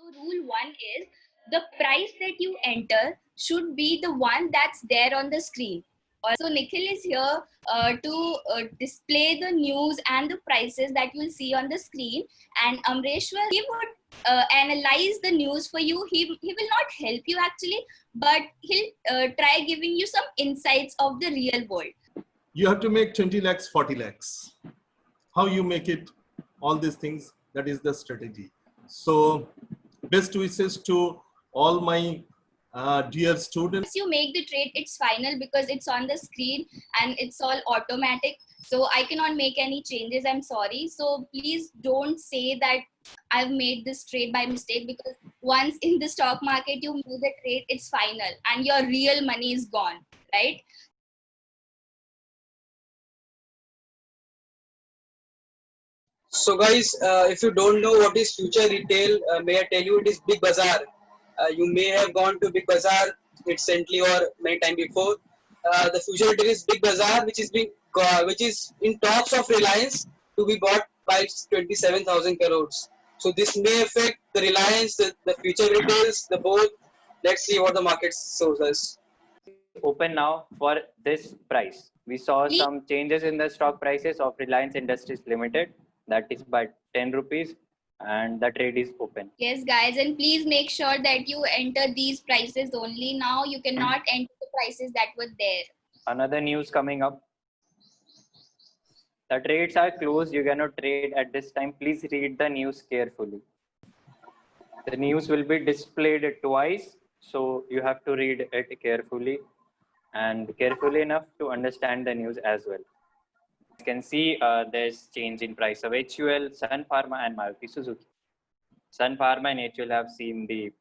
So rule one is the price that you enter should be the one that's there on the screen. Also, Nikhil is here to display the news and the prices that you'll see on the screen. And Amreshwar, he would analyze the news for you. He will not help you actually, but he'll try giving you some insights of the real world. You have to make 20 lakhs, 40 lakhs. How you make it, all these things, that is the strategy. So best wishes to all my dear students. Once you make the trade, it's final because it's on the screen and it's all automatic. So I cannot make any changes. I'm sorry. So please don't say that I've made this trade by mistake, because once in the stock market you made the trade, it's final and your real money is gone, right? So guys, if you don't know what is future retail, may I tell you it is Big Bazaar. You may have gone to Big Bazaar recently or many time before. The future retail is Big Bazaar, which is in talks of Reliance to be bought by 27,000 crores. So this may affect the Reliance, the future retails, the both. Let's see what the market shows us. Open now for this price. We saw some changes in the stock prices of Reliance Industries Limited. That is by 10 rupees, and the trade is open. Yes, guys, and please make sure that you enter these prices only now. You cannot enter the prices that were there. Another news coming up. The trades are closed. You cannot trade at this time. Please read the news carefully. The news will be displayed twice, so you have to read it carefully and carefully enough to understand the news as well. You can see there's change in price of HUL, Sun Pharma and Maruti Suzuki. Sun Pharma and HUL have seen the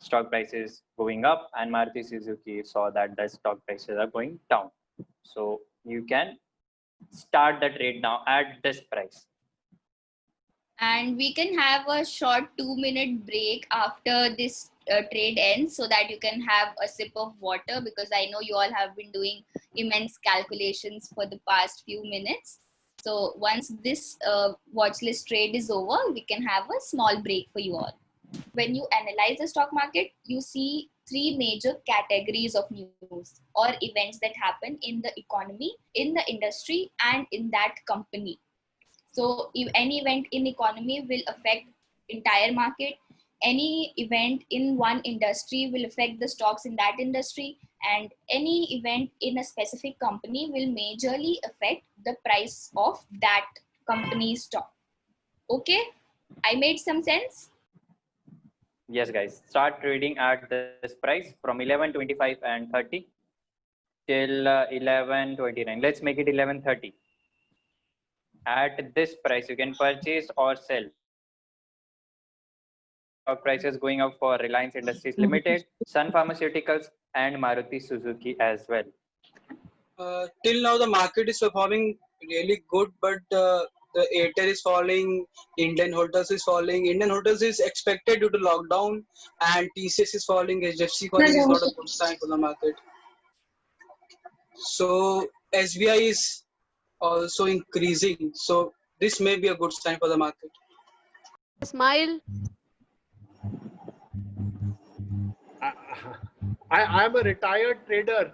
stock prices going up, and Maruti Suzuki saw that the stock prices are going down. So you can start the trade now at this price. And we can have a short 2-minute break after this trade ends, so that you can have a sip of water, because I know you all have been doing immense calculations for the past few minutes. So once this watch list trade is over, we can have a small break for you all. When you analyze the stock market, you see 3 major categories of news or events that happen in the economy, in the industry, and in that company. So if any event in economy will affect entire market, any event in one industry will affect the stocks in that industry, and any event in a specific company will majorly affect the price of that company's stock. Okay, I made some sense? Yes, guys. Start trading at this price from 11.25 and 30 till 11.29. Let's make it 11.30. At this price, you can purchase or sell. Stock prices going up for Reliance Industries Limited, Sun Pharmaceuticals, and Maruti Suzuki as well. Till now, the market is performing really good, but the Airtel is falling, Indian Hotels is falling. Indian Hotels is expected due to lockdown, and TCS is falling. HDFC falling is not a good sign for the market. So SBI is also increasing. So this may be a good sign for the market. Smile. I am a retired trader.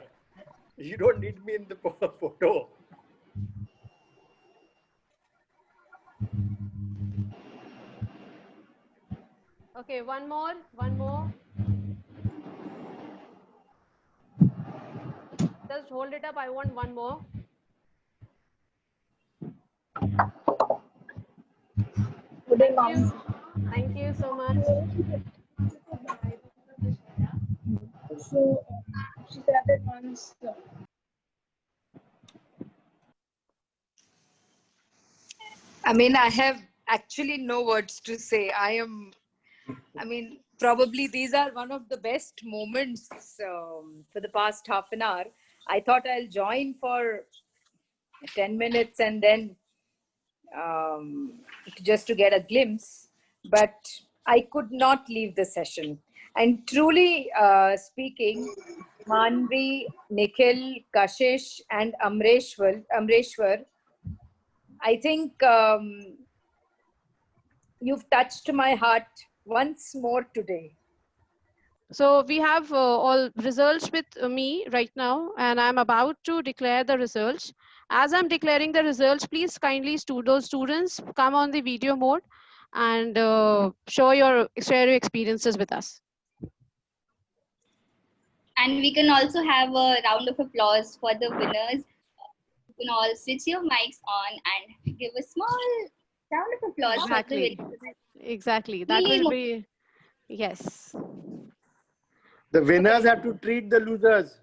You don't need me in the photo. Okay, one more. Just hold it up. I want one more. Thank you so much. I mean, I have actually no words to say. Probably these are one of the best moments for the past half an hour. I thought I'll join for 10 minutes and then just to get a glimpse, but I could not leave the session. And truly speaking, Manvi, Nikhil, Kashish, and Amreshwar, I think you've touched my heart once more today. So we have all results with me right now, and I'm about to declare the results. As I'm declaring the results, please kindly those students come on the video mode and share your experiences with us. And we can also have a round of applause for the winners. You can all switch your mics on and give a small round of applause for the Exactly. winners. Exactly. That Really will be, yes. The winners have to treat the losers.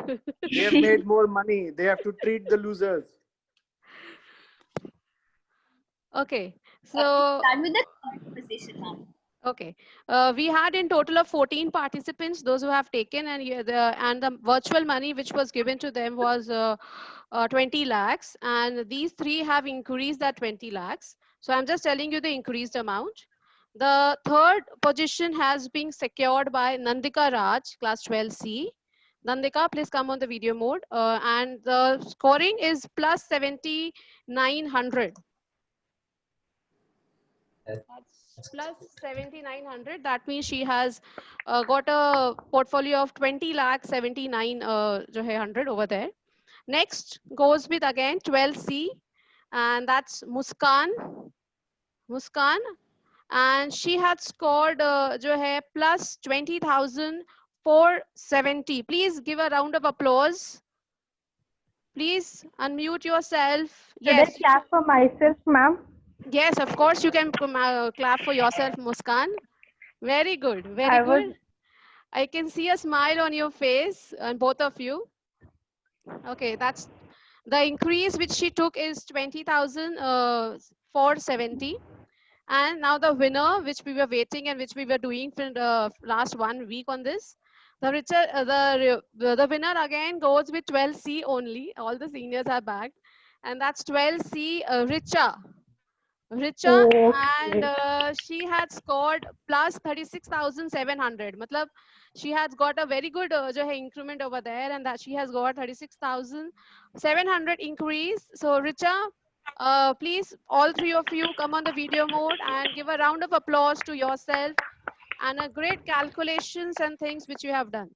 They have made more money. They have to treat the losers. Okay. So, Start with the third position now. okay. We had in total of 14 participants, those who have taken, and the virtual money which was given to them was 20 lakhs. And these three have increased that 20 lakhs. So I'm just telling you the increased amount. The third position has been secured by Nandika Raj, class 12C. Nandika, please come on the video mode. And the scoring is plus 7,900. That's plus 7,900. That means she has got a portfolio of 20 lakh 79,100 over there. Next goes with again 12C, and that's Muskan. Muskan, and she had scored plus 20,470. Please give a round of applause. Please unmute yourself. Should I Yes. clap for myself, ma'am? Yes, of course you can clap for yourself, Muskan. Very good, very I good. was I can see a smile on your face, on both of you. Okay, that's the increase which she took is 20,470. And now the winner, which we were waiting and which we were doing for the last 1 week on this, the winner again goes with 12C only. All the seniors are back, and that's 12C Richa. Richa, and she had scored plus 36,700. Matlab, she has got a very good increment over there, and that she has got 36,700 increase. So Richa, please, all three of you come on the video mode and give a round of applause to yourself and a great calculations and things which you have done.